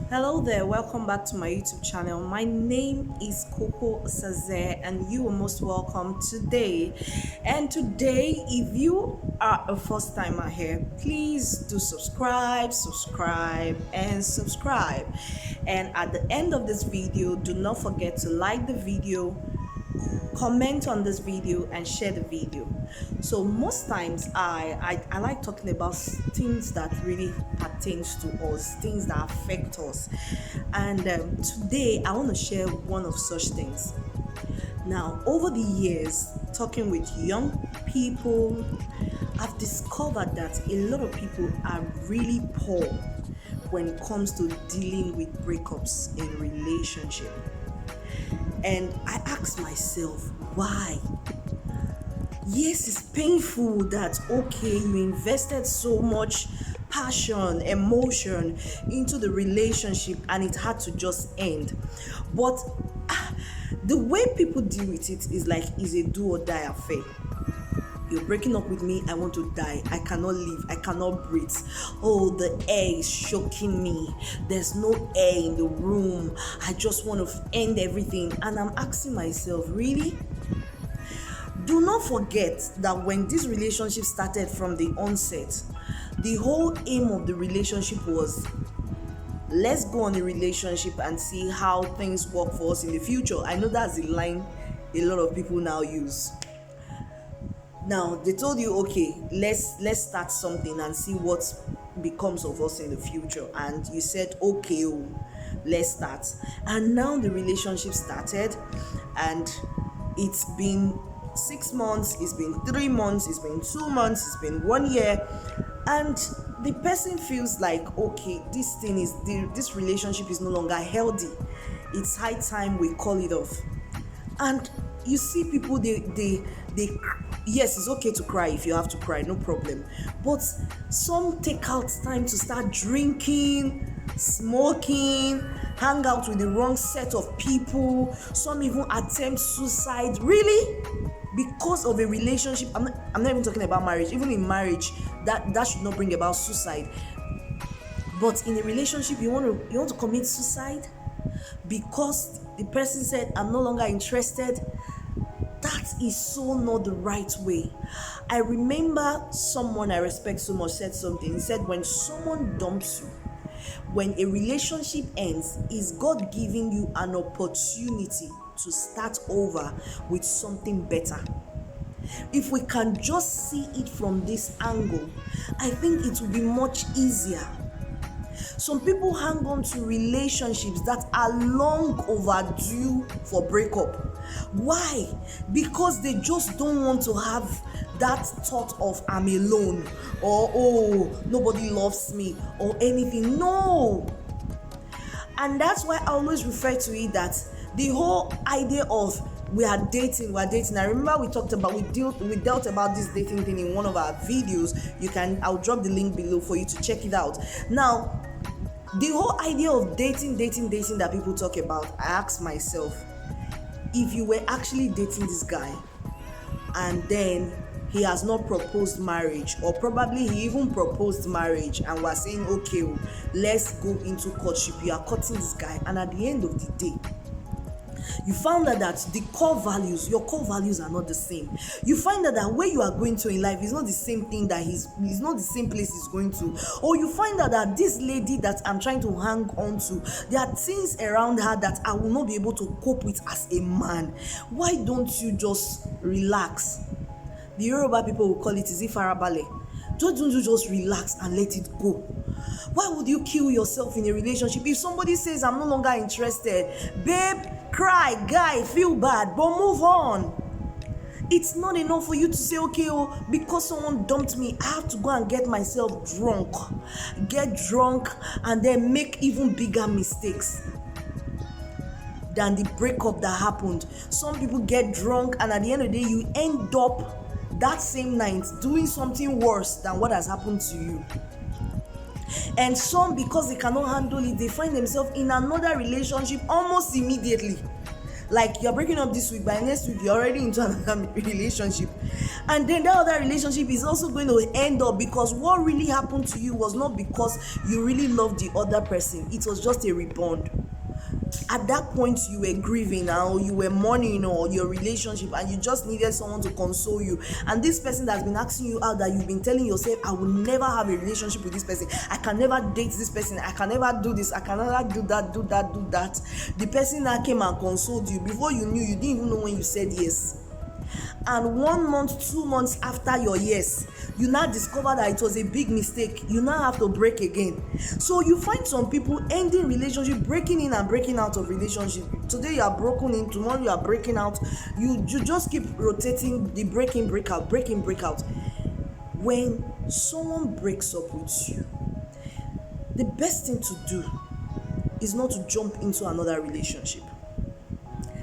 Hello there, welcome back to my YouTube channel. My name is Coco Saze and you are most welcome today. And today, if you are a first timer here, please do subscribe, and subscribe. And at the end of this video, do not forget to like the video, comment on this video and share the video. So most times I like talking about things that really pertains to us, things that affect us. And today I want to share one of such things. Now, over the years, talking with young people, I've discovered that a lot of people are really poor when it comes to dealing with breakups in relationship. And I ask myself, why? Yes, it's painful that, okay, you invested so much passion, emotion into the relationship and it had to just end. But the way people deal with it is like it's a do or die affair. You're breaking up with me, I want to die. I cannot live, I cannot breathe. Oh, the air is choking me. There's no air in the room. I just want to end everything. And I'm asking myself, really? Do not forget that when this relationship started from the onset, the whole aim of the relationship was, let's go on a relationship and see how things work for us in the future. I know that's the line a lot of people now use. Now they told you, okay, let's start something and see what becomes of us in the future, and you said, okay, let's start. And now the relationship started, and it's been 6 months, it's been 3 months, it's been 2 months, it's been 1 year, and the person feels like, okay, this relationship is no longer healthy. It's high time we call it off. And you see people, they yes, it's okay to cry if you have to cry, no problem, but some take out time to start drinking, smoking, hang out with the wrong set of people. Some even attempt suicide, really, because of a relationship. I'm not even talking about marriage. Even in marriage, that should not bring about suicide, but in a relationship, you want to commit suicide because the person said, I'm no longer interested. That is so not the right way. I remember someone I respect so much said something. He said, when someone dumps you, when a relationship ends, is God giving you an opportunity to start over with something better. If we can just see it from this angle, I think it will be much easier. Some people hang on to relationships that are long overdue for breakup. Why? Because they just don't want to have that thought of I'm alone, or oh, nobody loves me, or anything. No. And that's why I always refer to it that the whole idea of we're dating. I remember we dealt about this dating thing in one of our videos. I'll drop the link below for you to check it out. Now, the whole idea of dating that people talk about, I ask myself, if you were actually dating this guy and then he has not proposed marriage, or probably he even proposed marriage and was saying, okay, let's go into courtship, you are courting this guy, and at the end of the day you found out that your core values are not the same. You find out that where you are going to in life is not the same thing that he's not the same place he's going to. Or you find out that this lady that I'm trying to hang on to, there are things around her that I will not be able to cope with as a man. Why don't you just relax? The Yoruba people will call it izifarabale. Don't you just relax and let it go? Why would you kill yourself in a relationship? If somebody says, I'm no longer interested, babe, cry, guy, feel bad, but move on. It's not enough for you to say, okay, because someone dumped me, I have to go and get myself drunk, and then make even bigger mistakes than the breakup that happened. Some people get drunk, and at the end of the day, you end up that same night doing something worse than what has happened to you. And some, because they cannot handle it, they find themselves in another relationship almost immediately. Like you're breaking up this week, by next week you're already into another relationship, and then that other relationship is also going to end up because what really happened to you was not because you really loved the other person. It was just a repond. At that point you were grieving, or you were mourning, or your relationship, and you just needed someone to console you, and this person that's been asking you out, that you've been telling yourself, I will never have a relationship with this person, I can never date this person, I can never do this, I can never do that. The person that came and consoled you, before you knew, you didn't even know when you said yes. And 1 month, 2 months after your yes, you now discover that it was a big mistake. You now have to break again. So you find some people ending relationship, breaking in and breaking out of relationship. Today you are broken in, tomorrow you are breaking out. You just keep rotating the breaking, break out, breaking, break out. When someone breaks up with you, the best thing to do is not to jump into another relationship.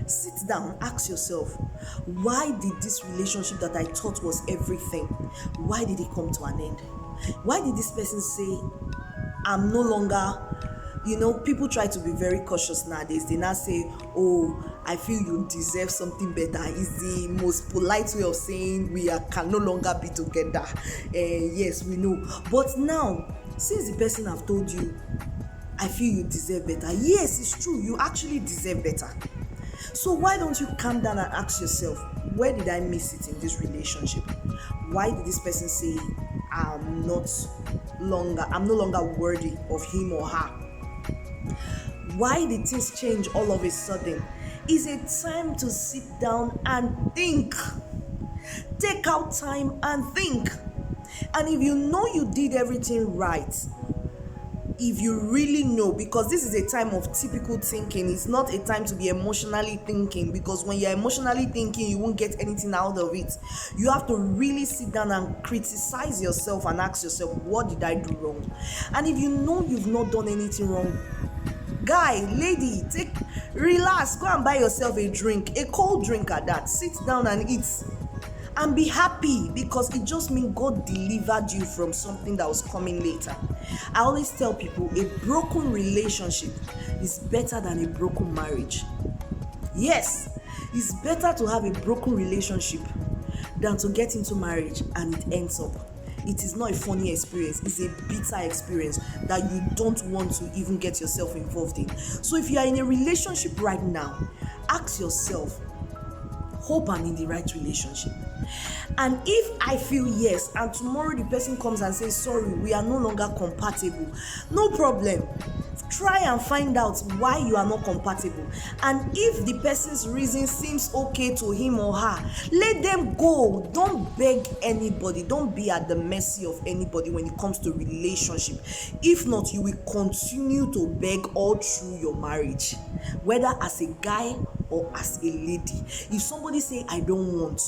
Sit down, ask yourself, why did this relationship that I thought was everything, why did it come to an end? Why did this person say, I'm no longer, people try to be very cautious nowadays. They now say, oh, I feel you deserve something better. Is the most polite way of saying can no longer be together. Yes, we know. But now, since the person have told you, I feel you deserve better. Yes, it's true. You actually deserve better. So why don't you calm down and ask yourself, where did I miss it in this relationship? Why did this person say I'm no longer worthy of him or her? Why did things change all of a sudden? It's a time to sit down and think. Take out time and think. And if you know you did everything right, if you really know, because this is a time of typical thinking, it's not a time to be emotionally thinking, because when you're emotionally thinking, you won't get anything out of it. You have to really sit down and criticize yourself and ask yourself, what did I do wrong? And if you know you've not done anything wrong, guy, lady, relax, go and buy yourself a drink, a cold drink at that, sit down and eat. And be happy, because it just means God delivered you from something that was coming later. I always tell people, a broken relationship is better than a broken marriage. Yes, it's better to have a broken relationship than to get into marriage and it ends up. It is not a funny experience, it's a bitter experience that you don't want to even get yourself involved in. So if you are in a relationship right now, ask yourself, hope I'm in the right relationship. And if I feel yes, and tomorrow the person comes and says, sorry, we are no longer compatible, no problem. Try and find out why you are not compatible. And if the person's reason seems okay to him or her, let them go. Don't beg anybody. Don't be at the mercy of anybody when it comes to relationship. If not, you will continue to beg all through your marriage, whether as a guy or as a lady. If somebody say I don't want,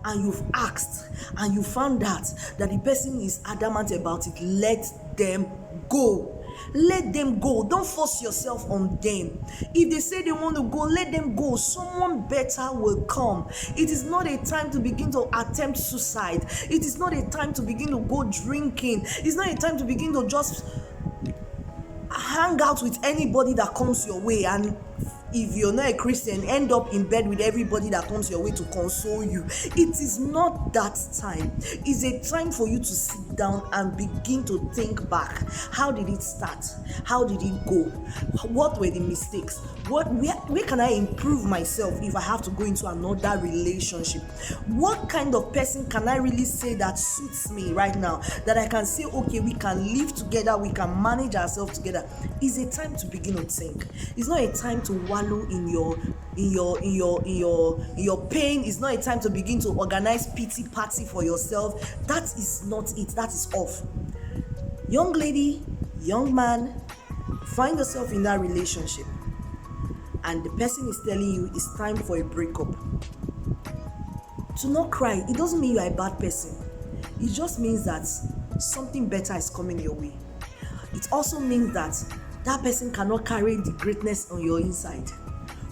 and you've asked and you found out that the person is adamant about it, let them go. Let them go. Don't force yourself on them. If they say they want to go, let them go. Someone better will come. It is not a time to begin to attempt suicide. It is not a time to begin to go drinking. It's not a time to begin to just hang out with anybody that comes your way, and if you're not a Christian, end up in bed with everybody that comes your way to console you. It is not that time. It's a time for you to sit down and begin to think back. How did it start? How did it go? What were the mistakes? Where can I improve myself if I have to go into another relationship? What kind of person can I really say that suits me right now, that I can say, okay, we can live together, we can manage ourselves together? It's a time to begin to think. It's not a time to wallow in your pain. It's not a time to begin to organize pity party for yourself. That is not it. That is off. Young lady, young man, find yourself in that relationship and the person is telling you it's time for a breakup. To not cry, it doesn't mean you are a bad person. It just means that something better is coming your way. It also means that that person cannot carry the greatness on your inside.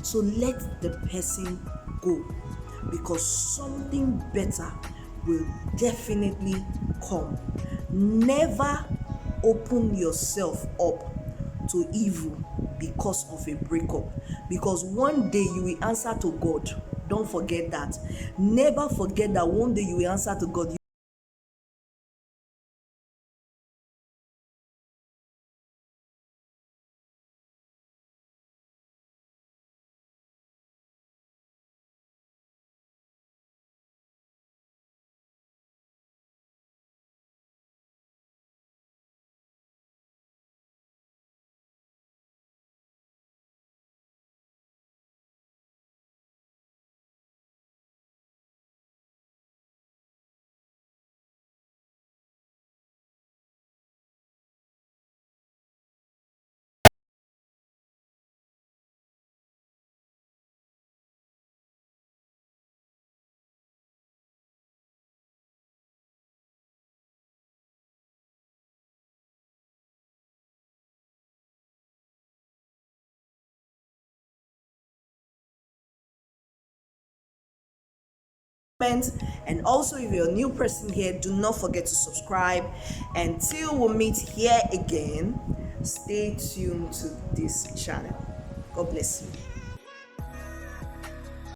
So let the person go, because something better will definitely come. Never open yourself up to evil because of a breakup, because one day you will answer to God. Don't forget that. Never forget that one day you will answer to God. And also, if you're a new person here, do not forget to subscribe. Until we meet here again, stay tuned to this channel. God bless you.